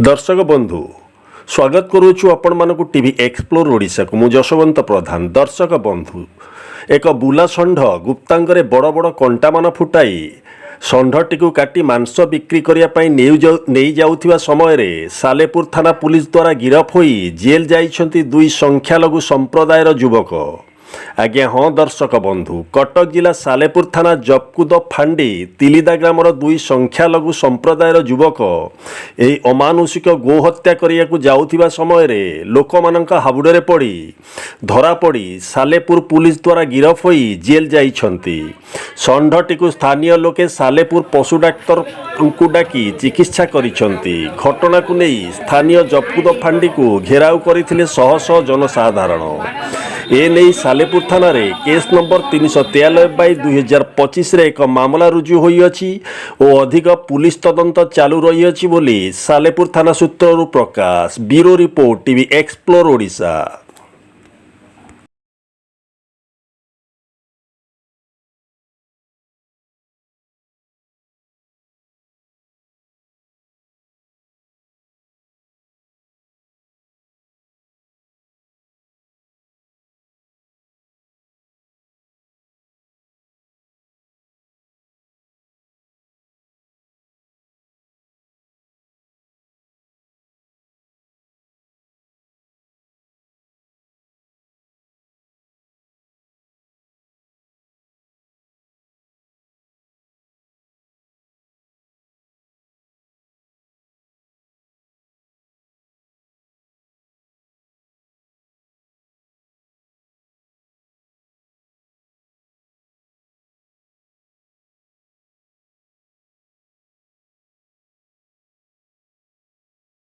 दर्शक बंधु स्वागत करुछु आपण मानकु टीवी एक्सप्लोर ओडिशा को मु जशवंत प्रधान। दर्शक बंधु एक बुला षंढ गुप्तांगरे बड़ बड़ कंटा मान फुटाई षंढटी को काटी मांस बिक्री करने नहीं जाउथिबा समय रे सालेपुर थाना पुलिस द्वारा गिरफ होई जेल जाइछंती दुई संख्यालघु संप्रदायर युवक। आज्ञा हाँ दर्शक बंधु, कटक जिला सालेपुर थाना जपकुद फांडी तिलिदा ग्रामर दुई संख्यालघु संप्रदायर युवक एही अमानुषिक गोहत्या करियाकु जाउथिबा समय रे लोकमानंका हाबुडरे पड़ी धरा पड़ी सालेपुर पुलिस द्वारा गिरफ होई जेल जाइछंती। षंढटी को स्थानीय लोके सालेपुर पशु डाक्तर को डाकी चिकित्सा करिछंती। घटना को नहीं स्थानीय जपकुद फांडी को घेराव करथिले शह शह जनसाधारण। एने सालेपुर थाना रे केस नंबर 393/2025 रे एक मामला रुजु होई अछि और अधिक पुलिस तदंत चालू रही अछि बोली सालेपुर थाना सूत्ररु Prakash. Bureau report TV explore Odisha.